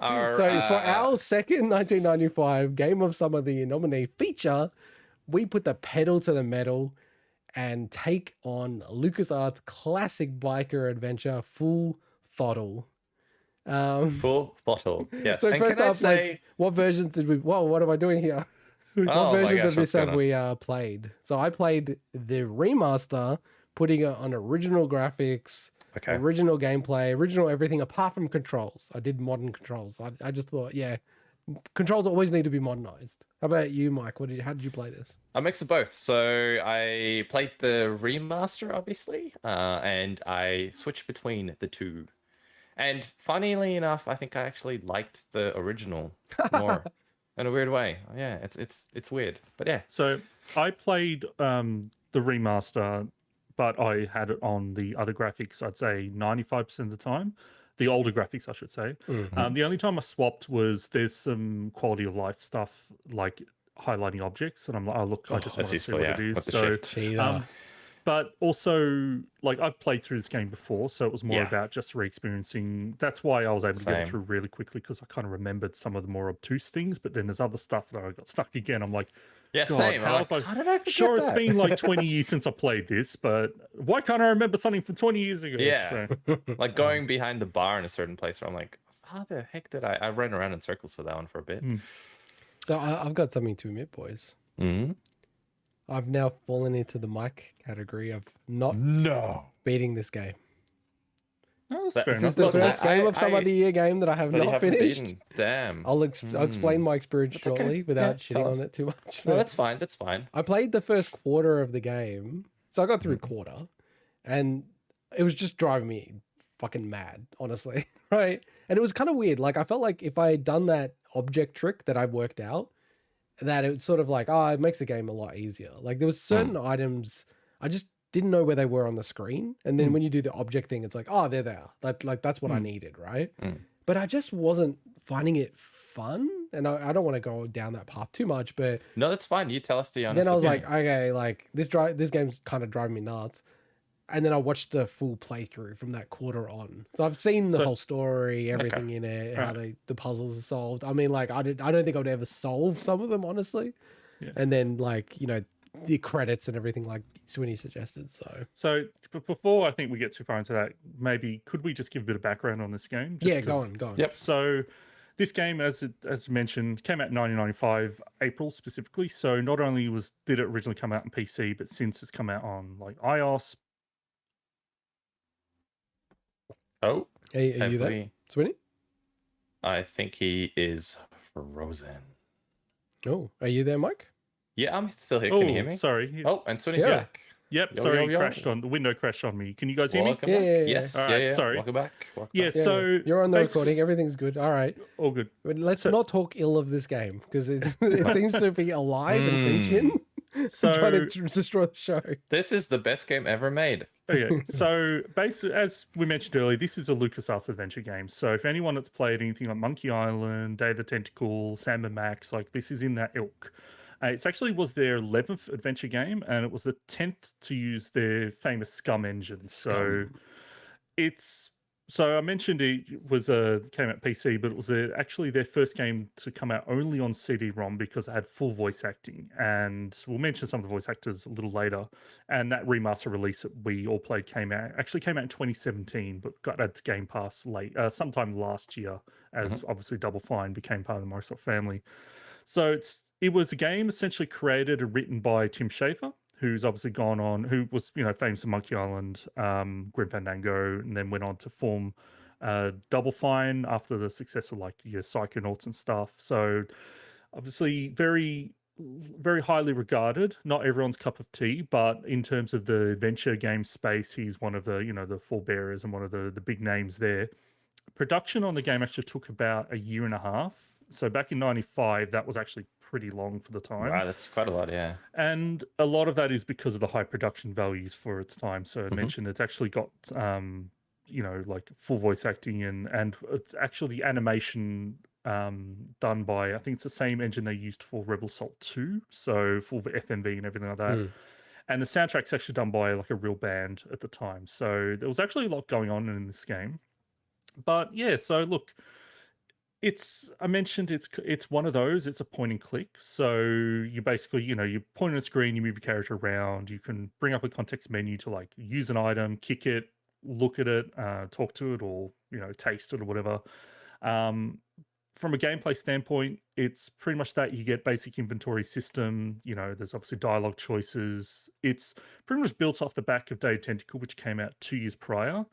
Our, So for our second 1995 Game of Summer of the Year nominee feature, we put the pedal to the metal and take on LucasArts classic biker adventure, Full Throttle. Full Throttle. Yes. So And first can I off, say, like, what versions did we? Whoa, what am I doing here? What oh my versions gosh, of this what's going have on? we played? So I played the remaster, putting it on original graphics, Okay. original gameplay, original everything apart from controls. I did modern controls. I just thought, yeah, controls always need to be modernized. How about you, Mike? How did you play this? A mix of both. So I played the remaster, obviously, and I switched between the two. And funnily enough, I think I actually liked the original more in a weird way. Yeah, it's weird, but yeah. So I played the remaster, but I had it on the other graphics, I'd say 95% of the time. The older graphics, I should say. The only time I swapped was there's some quality of life stuff, like highlighting objects, and I'm like, oh, look, I just want That's to see useful, what yeah, it is. with the So shift. Cheater. but also, like, I've played through this game before, so it was more Yeah. about just re-experiencing. That's why I was able to get it Same. through really quickly, because I kind of remembered some of the more obtuse things, but then there's other stuff that I got stuck again. I'm like, Yeah, God, same. I'm like, how did I forget Sure, it's that? been like 20 years since I played this, but why can't I remember something from 20 years ago? Yeah. So, Like going behind the bar in a certain place where I'm like, how the heck did I ran around in circles for that one for a bit. So I've got something to admit, boys. Mm-hmm. I've now fallen into the Mike category of not beating this game. no, that's That- fair This is enough. the first game of Summer of the Year game that I have But you not haven't finished. beaten. Damn. I'll explain my experience That's okay. shortly without Yeah, shitting tell on us. it too much. No, that's fine. That's fine. I played the first quarter of the game. So I got through a quarter and it was just driving me fucking mad, honestly. Right. And it was kind of weird. Like I felt like if I had done that object trick that I worked out, that it was sort of like, it makes the game a lot easier. Like there was certain items I just didn't know where they were on the screen. And then when you do the object thing, it's like, there they are. That's what I needed, right? But I just wasn't finding it fun. And I don't want to go down that path too much, but No, that's fine. You tell us the honest then I was opinion. like, okay, like this game's kind of driving me nuts. And then I watched the full playthrough from that quarter on. So I've seen the whole story, everything in it, how the puzzles are solved. I mean, like I don't think I would ever solve some of them, honestly. Yeah. And then like, the credits and everything like Swinny suggested. So Before I think we get too far into that, maybe could we just give a bit of background on this game? Just yeah, go 'cause- on. Yep. So this game, as mentioned, came out in 1995, April specifically. So not only did it originally come out on PC, but since it's come out on like iOS. Oh, Are you there, hopefully- Swinny? I think he is frozen. Oh, are you there, Mike? Yeah, I'm still here. Can you hear me? Sorry. Oh, and Sony's Yeah. back. Yep. Yo, sorry, yo, yo. crashed on the window. Crashed on me. Can you guys hear me? Welcome Yeah, back. yeah, yeah. Yes. All yeah, right, yeah. sorry. Welcome back. Yeah. Yeah, So you're on the basically- recording. Everything's good. All right. all good. But let's not talk ill of this game because it seems to be alive and sentient. So Trying to destroy the show. This is the best game ever made. Okay, so basically, as we mentioned earlier, this is a LucasArts adventure game. So if anyone that's played anything like Monkey Island, Day of the Tentacle, Sam and Max, like this is in that ilk. It actually was their 11th adventure game, and it was the 10th to use their famous Scum engine. So I mentioned it came out PC, but it was actually their first game to come out only on CD-ROM because it had full voice acting. And we'll mention some of the voice actors a little later. And that remaster release that we all played came out in 2017, but got at Game Pass sometime last year, as obviously Double Fine became part of the Microsoft family. So it was a game essentially created and written by Tim Schafer, who's obviously gone on, who was, famous for Monkey Island, Grim Fandango, and then went on to form Double Fine after the success of like your Psychonauts and stuff. So obviously very, very highly regarded. Not everyone's cup of tea, but in terms of the adventure game space, he's one of the, the forebearers and one of the big names there. Production on the game actually took about a year and a half. So back in 95, that was actually pretty long for the time. Wow, that's quite a lot, yeah. And a lot of that is because of the high production values for its time. So I mentioned it actually got, like full voice acting and it's actually the animation done by, I think it's the same engine they used for Rebel Assault 2. So full FMV and everything like that. And the soundtrack's actually done by like a real band at the time. So there was actually a lot going on in this game. But yeah, so look, I mentioned it's one of those. It's a point and click. So you basically, you point on a screen, you move your character around. You can bring up a context menu to like use an item, kick it, look at it, talk to it, or taste it or whatever. From a gameplay standpoint, it's pretty much that. You get basic inventory system. There's obviously dialogue choices. It's pretty much built off the back of Day of Tentacle, which came out 2 years prior.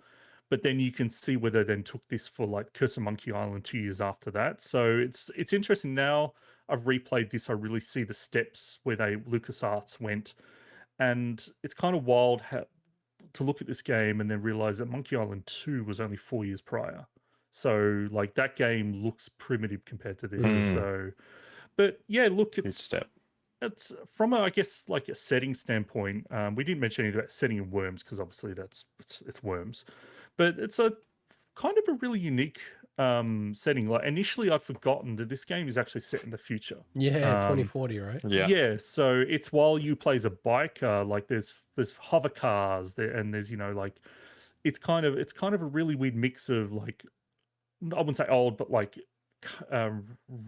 But then you can see where they then took this for like Curse of Monkey Island 2 years after that. So it's interesting. Now I've replayed this, I really see the steps where LucasArts went. And it's kind of wild to look at this game and then realize that Monkey Island 2 was only 4 years prior. So like that game looks primitive compared to this. So, but yeah, look, it's from I guess like a setting standpoint. We didn't mention anything about setting in Worms because obviously it's Worms. But it's a kind of a really unique setting. Like initially, I'd forgotten that this game is actually set in the future. Yeah, 2040, right? Yeah. So it's while you play as a biker. Like there's hover cars there, and there's like it's kind of a really weird mix of like I wouldn't say old, but like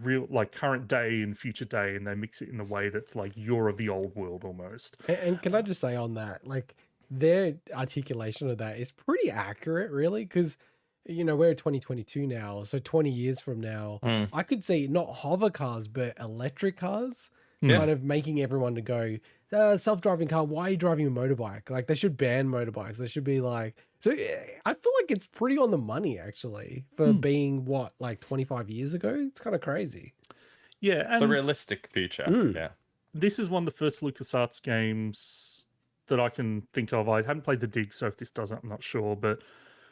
real like current day and future day, and they mix it in a way that's like you're of the old world almost. And can I just say on that, like their articulation of that is pretty accurate, really, because we're 2022 now, so 20 years from now, I could see not hover cars but electric cars, kind of making everyone to go, self-driving car, why are you driving a motorbike? Like they should ban motorbikes. They should be like, so I feel like it's pretty on the money actually for being what, like 25 years ago. It's kind of crazy. Yeah, and it's a realistic future. Yeah, this is one of the first LucasArts games that I can think of. I hadn't played the Dig, so if this doesn't, I'm not sure. But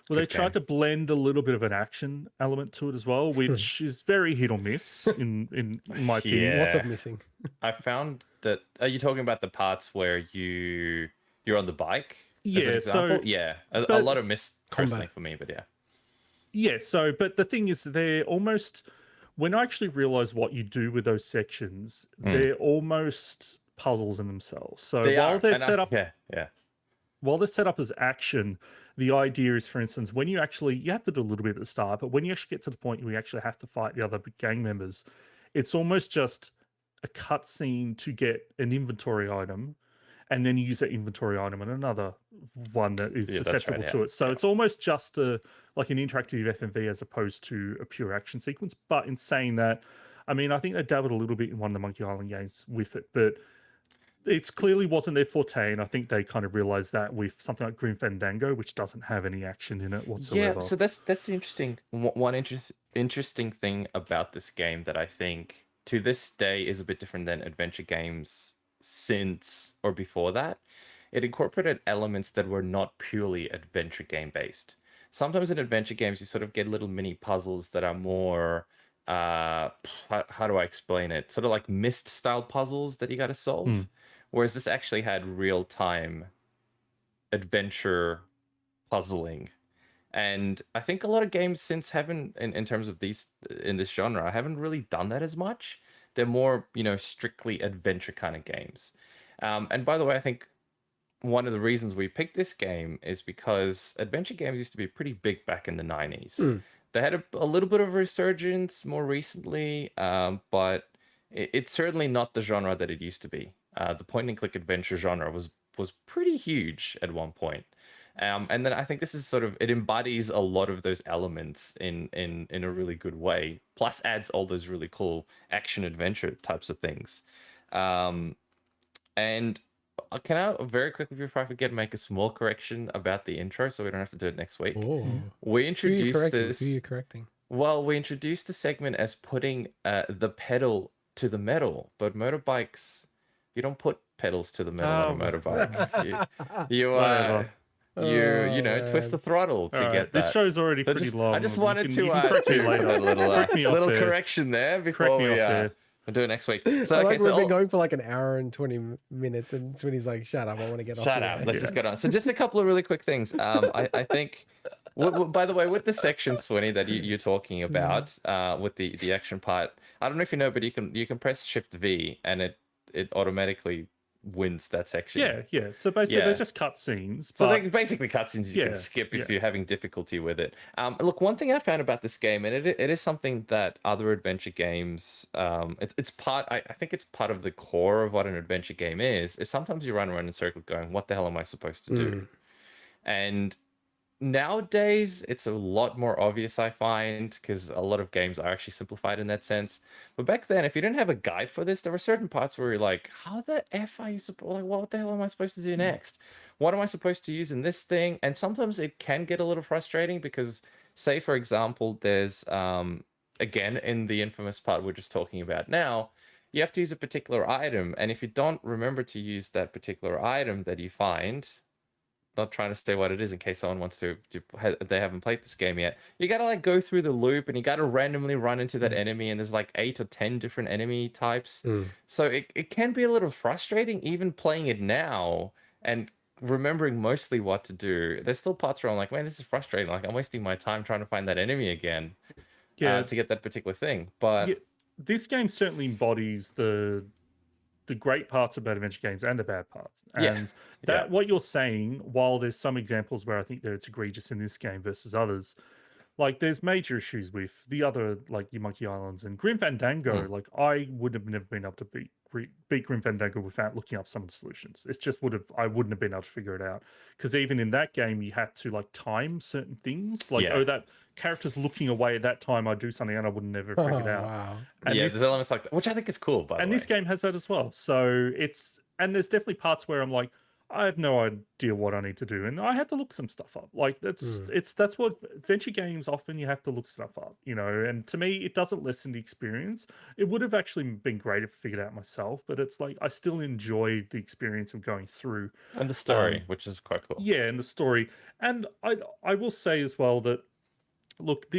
they tried to blend a little bit of an action element to it as well, which is very hit or miss in my opinion. Lots of missing. I found that. Are you talking about the parts where you're on the bike? Yeah. So a lot of miss personally for me, but yeah. Yeah. So, but the thing is, they're almost. When I actually realized what you do with those sections, they're almost puzzles in themselves. So while they're set up, while they're set up as action, the idea is, for instance, when you have to do a little bit at the start, but when you actually get to the point where you actually have to fight the other gang members, it's almost just a cutscene to get an inventory item, and then you use that inventory item on another one that is susceptible to it. So it's almost just like an interactive FMV as opposed to a pure action sequence. But in saying that, I mean, I think they dabbled a little bit in one of the Monkey Island games with it, but it's clearly wasn't their forte, and I think they kind of realized that with something like Grim Fandango, which doesn't have any action in it whatsoever. Yeah, so that's the interesting thing about this game that I think to this day is a bit different than adventure games since or before that. It incorporated elements that were not purely adventure game based. Sometimes in adventure games, you sort of get little mini puzzles that are more, how do I explain it? Sort of like Myst style puzzles that you got to solve. Whereas this actually had real time adventure puzzling. And I think a lot of games since haven't, in terms of these, in this genre, haven't really done that as much. They're more, strictly adventure kind of games. And by the way, I think one of the reasons we picked this game is because adventure games used to be pretty big back in the 90s. They had a little bit of a resurgence more recently, but it's certainly not the genre that it used to be. The point-and-click adventure genre was pretty huge at one point. And then I think this is it embodies a lot of those elements in a really good way, plus adds all those really cool action-adventure types of things. And can I very quickly, before I forget, make a small correction about the intro so we don't have to do it next week? We introduced this... Who are you correcting? Well, we introduced the segment as putting the pedal to the metal, but motorbikes... You don't put pedals to the metal on a motorbike. You twist the throttle to get that. This show's already pretty long. I just wanted to a little correction there before we do it next week. So we've been going for like an hour and 20 minutes, and Swinny's like, "Shut up! I want to get off." Shut up! Let's just get on. So just a couple of really quick things. I think. By the way, with the section, Swinny, that you're talking about, with the action part, I don't know if you know, but you can press Shift V and it automatically wins that section. Yeah. So basically, Yeah. they're just cutscenes. So But they're basically cutscenes you Yeah, can skip if yeah. you're having difficulty with it. Look, one thing I found about this game, and it is something that other adventure games, it's part. I think it's part of the core of what an adventure game is sometimes you run around in circles going, "What the hell am I supposed to do?" And nowadays it's a lot more obvious, I find, because a lot of games are actually simplified in that sense. But back then, if you didn't have a guide for this, there were certain parts where you're like, how the f are you supposed, like, what the hell am I supposed to do next? What am I supposed to use in this thing? And sometimes it can get a little frustrating because, say for example, there's again, in the infamous part we're just talking about now, you have to use a particular item, and if you don't remember to use that particular item that you find, not trying to say what it is in case someone wants to they haven't played this game yet, you gotta like go through the loop and you gotta randomly run into that enemy, and there's like 8 or 10 different enemy types. So it can be a little frustrating even playing it now and remembering mostly what to do. There's still parts where I'm like, man, this is frustrating, like I'm wasting my time trying to find that enemy again to get that particular thing. But this game certainly embodies the great parts about adventure games and the bad parts. And what you're saying, while there's some examples where I think that it's egregious in this game versus others, like there's major issues with the other, like your Monkey Islands and Grim Fandango. Like I would have never been able to beat Grim Fandango without looking up some of the solutions. It's just I wouldn't have been able to figure it out, because even in that game you had to like time certain things, like oh, that character's looking away at that time, I do something and I would never figure it out. Wow. And there's elements like that, which I think is cool, by the way. And this game has that as well. So there's definitely parts where I'm like, I have no idea what I need to do, and I had to look some stuff up. Like that's what adventure games often, you have to look stuff up, you know. And to me, it doesn't lessen the experience. It would have actually been great if I figured it out myself, but it's like I still enjoy the experience of going through and the story, which is quite cool. Yeah, and the story. And I will say as well that look,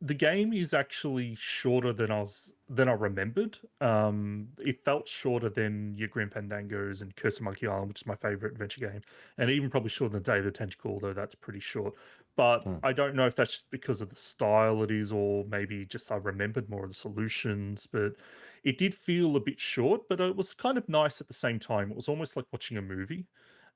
the game is actually shorter than I remembered. It felt shorter than your Grim Fandangos and Curse of Monkey Island, which is my favorite adventure game, and even probably shorter than Day of the Tentacle, although that's pretty short. But I don't know if that's just because of the style it is, or maybe just I remembered more of the solutions. But it did feel a bit short, but it was kind of nice at the same time. It was almost like watching a movie.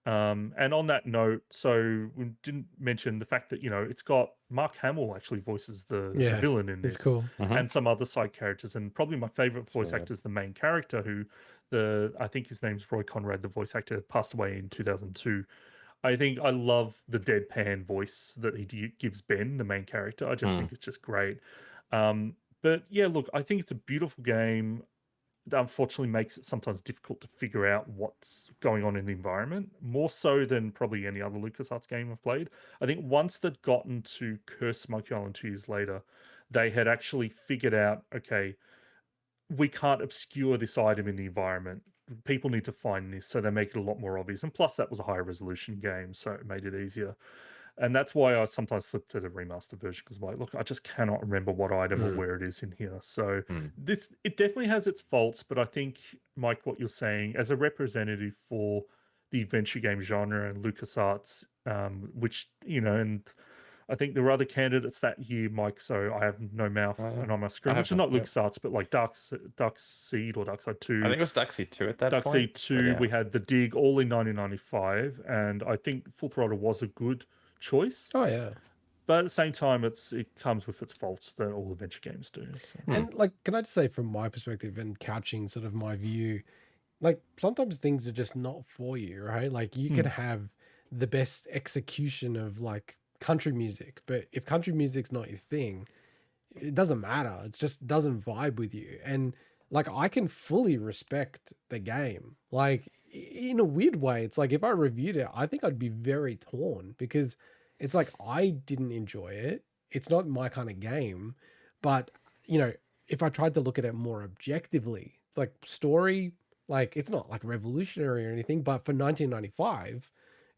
And on that note, so we didn't mention the fact that, you know, it's got Mark Hamill actually voices the villain in this, cool. and some other side characters. And probably my favorite voice actor is the main character, who I think his name's Roy Conrad, the voice actor, passed away in 2002. I think I love the deadpan voice that he gives Ben, the main character. I just think it's just great. But yeah, look, I think it's a beautiful game. That unfortunately makes it sometimes difficult to figure out what's going on in the environment, more so than probably any other LucasArts game I've played. I think once they'd gotten to Curse Monkey Island 2 years later, they had actually figured out, okay, we can't obscure this item in the environment. People need to find this, so they make it a lot more obvious. And plus, that was a higher resolution game, so it made it easier. And that's why I sometimes flip to the remastered version, because I'm like, look, I just cannot remember what item or where it is in here. So it definitely has its faults, but I think, Mike, what you're saying as a representative for the adventure game genre and LucasArts, which, you know, and I think there were other candidates that year, Mike, so I have no mouth and on my screen, which is not LucasArts, but like Dark Seed or Darkside 2. I think it was Dark Seed 2 at that point. Darkseid 2, we had The Dig, all in 1995, and I think Full Throttle was a good choice. Oh yeah. But at the same time, it comes with its faults that all adventure games do. So. And like, can I just say from my perspective and couching sort of my view, like sometimes things are just not for you, right? Like you can have the best execution of like country music, but if country music's not your thing, it doesn't matter. It just doesn't vibe with you. And like, I can fully respect the game. Like in a weird way, it's like if I reviewed it, I think I'd be very torn, because it's like I didn't enjoy it. It's not my kind of game. But, you know, if I tried to look at it more objectively, it's like story, like it's not like revolutionary or anything, but for 1995,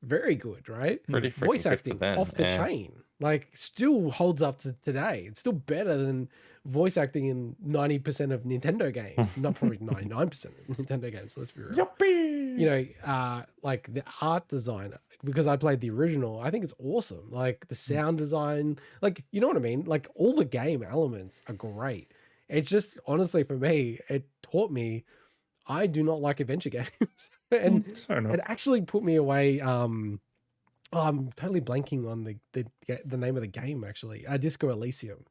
very good, right? Pretty voice freaking good acting for them, off the chain, like still holds up to today. It's still better than voice acting in 90% of Nintendo games, not probably 99% of Nintendo games. Let's be real. Yuppie! You know, like the art design, because I played the original, I think it's awesome. Like the sound design, like, you know what I mean? Like all the game elements are great. It's just, honestly, for me, it taught me, I do not like adventure games, and Fair enough. it actually put me away. I'm totally blanking on the name of the game. Actually, Disco Elysium.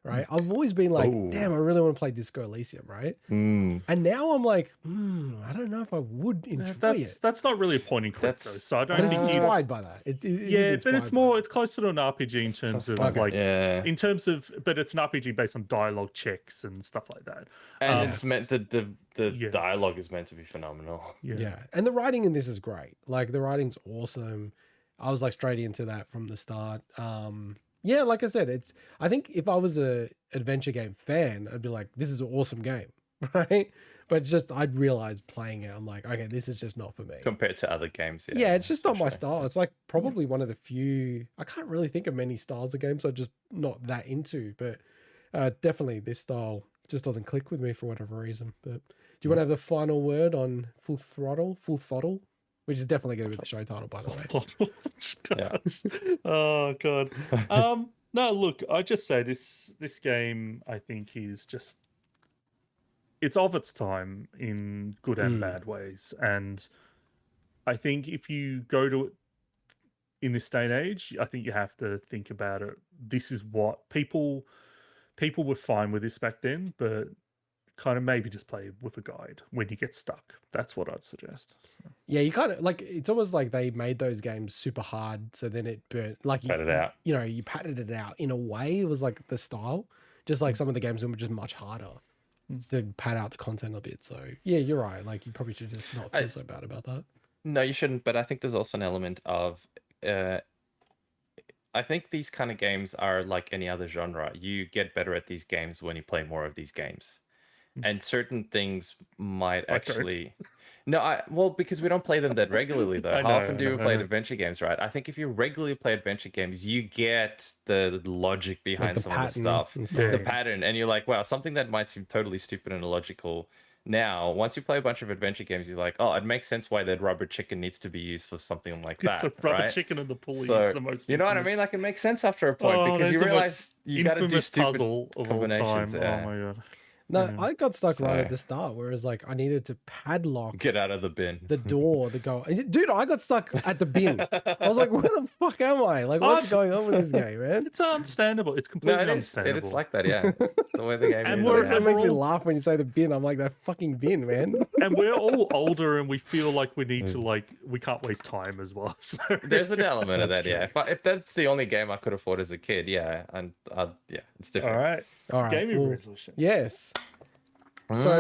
Right, I've always been like, damn, I really want to play Disco Elysium, right? And now I'm like, I don't know if I would enjoy it. That's not really a point and click though, so I don't But it's think inspired by that. yeah, but it's more, it's closer to an RPG in terms of like, yeah, in terms of, but it's an RPG based on dialogue checks and stuff like that. and it's meant to the dialogue is meant to be phenomenal. Yeah, and the writing in this is great. Like the writing's awesome. I was like straight into that from the start. Yeah, like I said, I think if I was a adventure game fan, I'd be like, this is an awesome game, right? But it's just I'd realize playing it, I'm like, okay, this is just not for me. Compared to other games, yeah, it's just not my style. It's like probably one of the few, I can't really think of many styles of games I'm just not that into, but definitely this style just doesn't click with me for whatever reason. But do you want to have the final word on Full Throttle? Which is definitely going to be the show title, by the way. Oh god. No, look, I just say this game I think is just, it's of its time in good and bad ways, and I think if you go to it in this day and age, I think you have to think about it. This is what people were fine with this back then, but kind of maybe just play with a guide when you get stuck. That's what I'd suggest. So. Yeah, you kind of like, it's almost like they made those games super hard, so then it burnt. Like Pat it out. You know, you patted it out in a way. It was like the style, just like some of the games were just much harder to pad out the content a bit. So yeah, you're right. Like you probably should just not feel so bad about that. No, you shouldn't. But I think there's also an element of, I think these kind of games are like any other genre. You get better at these games when you play more of these games. And certain things might actually well, because we don't play them that regularly though. How often do we play adventure games, right? I think if you regularly play adventure games, you get the logic behind some of the stuff, the pattern, and you're like, wow, something that might seem totally stupid and illogical. Now, once you play a bunch of adventure games, you're like, oh, it makes sense why that rubber chicken needs to be used for something like that. The rubber chicken and the pulley is the most. You know what I mean? Like it makes sense after a point because you realize you got to do stupid puzzle of combinations. all time. Oh my god. No, I got stuck right at the start, whereas like I needed to padlock. Get out of the bin. The door, dude, I got stuck at the bin. I was like, where the fuck am I? Like, what's going on with this game, man? It's understandable. It's completely understandable. It's like that, yeah. The way the game and is. It makes me laugh when you say the bin. I'm like, that fucking bin, man. And we're all older and we feel like we need to, we can't waste time as well. So there's an element of that, yeah. If that's the only game I could afford as a kid, yeah. And yeah, it's different. All right. All right. Gaming resolution. Yes. So